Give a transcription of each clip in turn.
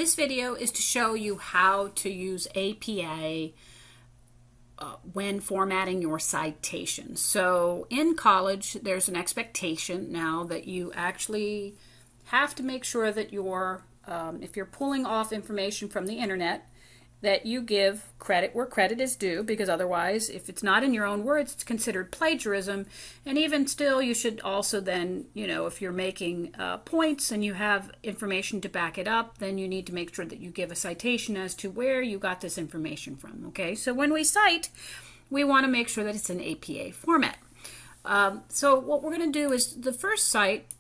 This video is to show you how to use APA when formatting your citations. So in college, there's an expectation now that you actually have to make sure that if you're pulling off information from the internet, that you give credit where credit is due, because otherwise, if it's not in your own words, it's considered plagiarism. And even still, you should also then, if you're making points and you have information to back it up, then you need to make sure that you give a citation as to where you got this information from. Okay, so when we cite, we want to make sure that it's in APA format. So what we're going to do is the first cite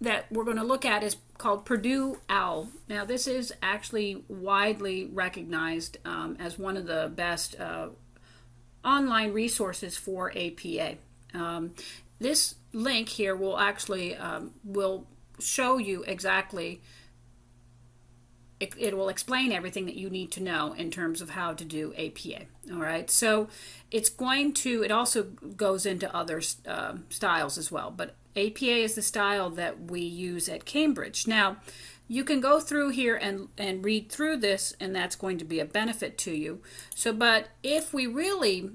that we're going to look at is called Purdue OWL. Now, this is actually widely recognized as one of the best online resources for APA. This link here will actually will show you exactly. It will explain everything that you need to know in terms of how to do APA. All right, so it also goes into other styles as well, but APA is the style that we use at Cambridge. Now, you can go through here and read through this, and that's going to be a benefit to you. So, but if we really,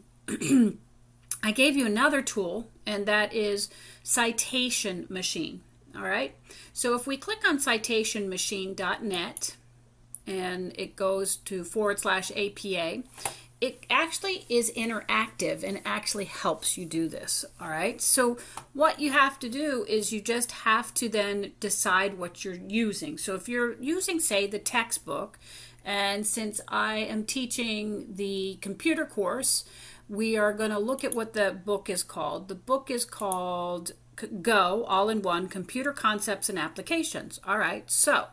I gave you another tool, and that is Citation Machine. All right, so if we click on citationmachine.net, and it goes to /APA, it actually is interactive and actually helps you do this. All right, so what you have to do is you just have to then decide what you're using. So if you're using, say, the textbook, and since I am teaching the computer course, we are going to look at what the book is called. The book is called Go, All-in-One, Computer Concepts and Applications. All right, so let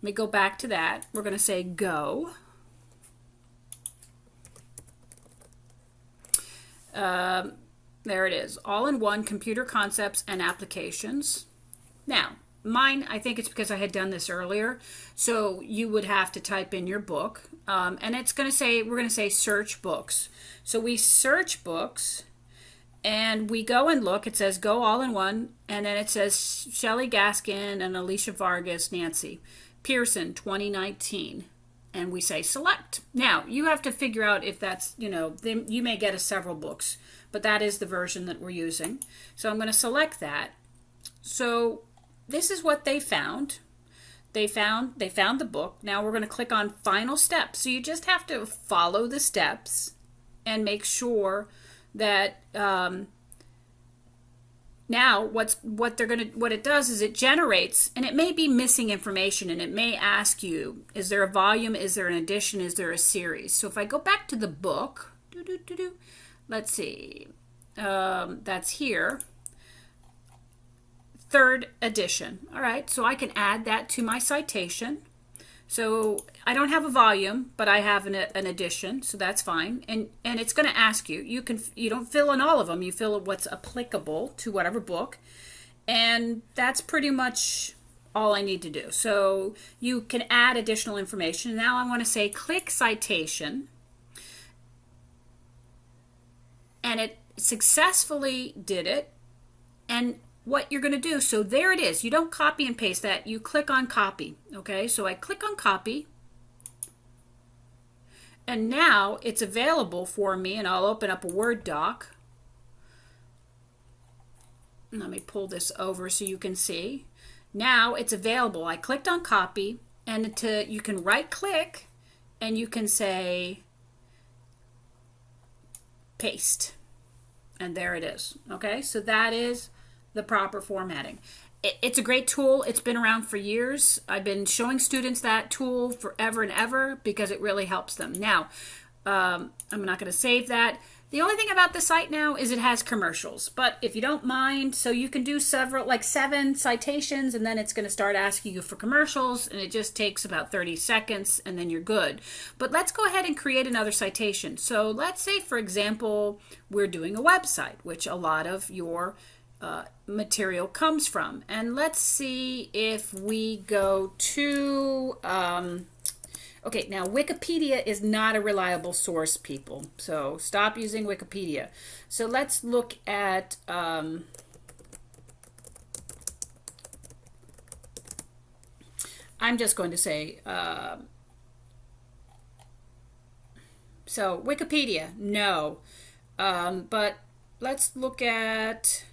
me go back to that. We're going to say Go. There it is, All-in-One, Computer Concepts and Applications. Now, mine, I think it's because I had done this earlier, so you would have to type in your book, and it's going to say, we're going to say search books. So we search books, and we go and look. It says Go All-in-One, and then it says Shelley Gaskin and Alicia Vargas, Nancy Pearson, 2019. And we say select. Now, you have to figure out if that's, you may get several books, but that is the version that we're using. So I'm going to select that. So this is what they found. They found the book. Now we're going to click on Final Steps. So you just have to follow the steps and make sure that now what it does is it generates, and it may be missing information, and it may ask you, is there a volume, is there an edition, is there a series? So if I go back to the book, let's see, that's here, 3rd edition. All right, so I can add that to my citation. So I don't have a volume, but I have an edition, so that's fine. And it's going to ask you. You don't fill in all of them. You fill in what's applicable to whatever book, and that's pretty much all I need to do. So you can add additional information. Now I want to say click citation, and it successfully did it. And what you're going to do, so there it is. You don't copy and paste that. You click on copy. Okay, so I click on copy, and now it's available for me, and I'll open up a Word doc. Let me pull this over so you can see. Now it's available. I clicked on copy, and you can right click and you can say paste, and there it is. Okay, so that is the proper formatting. It's a great tool. It's been around for years. I've been showing students that tool forever and ever because it really helps them. Now, I'm not going to save that. The only thing about the site now is it has commercials, but if you don't mind, so you can do 7 citations, and then it's going to start asking you for commercials, and it just takes about 30 seconds, and then you're good. But let's go ahead and create another citation. So let's say, for example, we're doing a website, which a lot of your material comes from. And let's see if we go to, okay, now Wikipedia is not a reliable source, people. So stop using Wikipedia. So let's look at, I'm just going to say, so Wikipedia, no. But let's look at,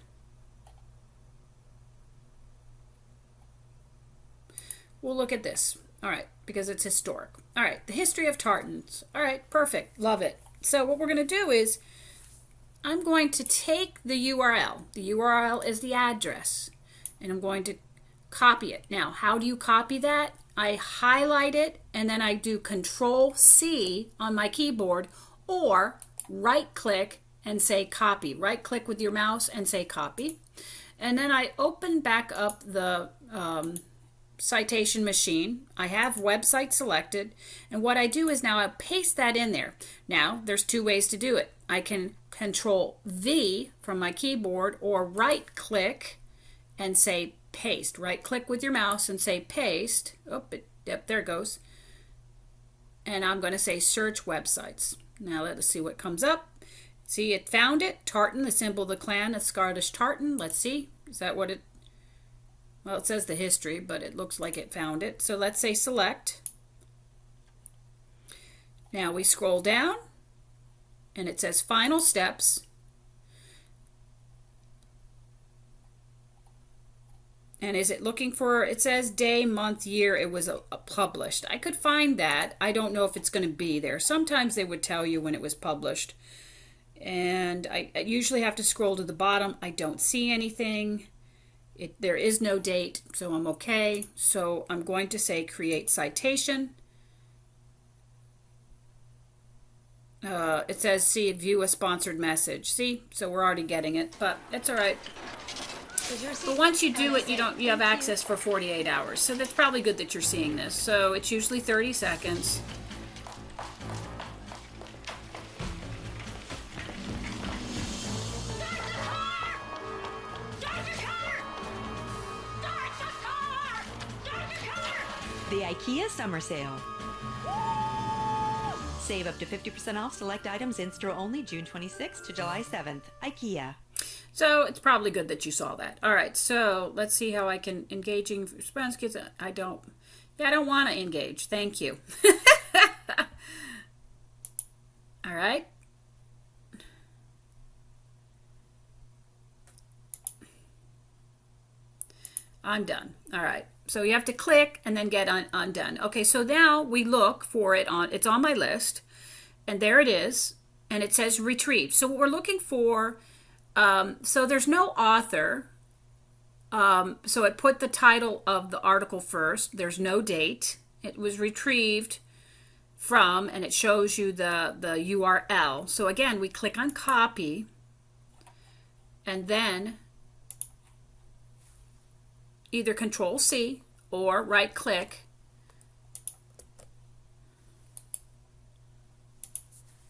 we'll look at this. All right, because it's historic. All right, the history of tartans. All right, perfect, love it. So what we're going to do is, I'm going to take the URL. The URL is the address, and I'm going to copy it. Now, how do you copy that? I highlight it, and then I do Control-C on my keyboard, or right-click and say copy. Right-click with your mouse and say copy. And then I open back up the citation machine. I have website selected, and what I do is now I paste that in there. Now, there's two ways to do it. I can Control-V from my keyboard, or right-click and say paste. Right-click with your mouse and say paste. Oh, yep, there it goes. And I'm going to say search websites. Now let us see what comes up. See, it found it. Tartan, the symbol of the clan of Scottish tartan. Let's see. Is that what it... Well, it says the history, but it looks like it found it. So let's say select. Now we scroll down, and it says final steps. And is it looking for, it says day, month, year it was published. I could find that. I don't know if it's going to be there. Sometimes they would tell you when it was published. And I usually have to scroll to the bottom. I don't see anything. There is no date, so I'm okay. So I'm going to say create citation. It says see, view a sponsored message. See, so we're already getting it, but it's all right. But once you do it, you have access for 48 hours. So that's probably good that you're seeing this. So it's usually 30 seconds. The IKEA Summer Sale. Save up to 50% off select items in-store only June 26th to July 7th. IKEA. So it's probably good that you saw that. All right, so let's see how I can engaging response kids. I don't want to engage. Thank you. All right. I'm done. All right. So you have to click and then get undone. Okay, so now we look for it on, it's on my list, and there it is, and it says retrieve. So what we're looking for, so there's no author, so it put the title of the article first. There's no date. It was retrieved from, and it shows you the URL. So again, we click on copy, and then either Control-C or right-click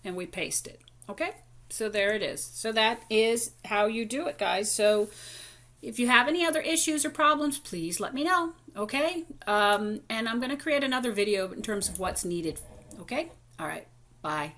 and we paste it. Okay, so there it is. So that is how you do it, guys. So if you have any other issues or problems, please let me know. Okay, and I'm going to create another video in terms of what's needed. Okay, all right, bye.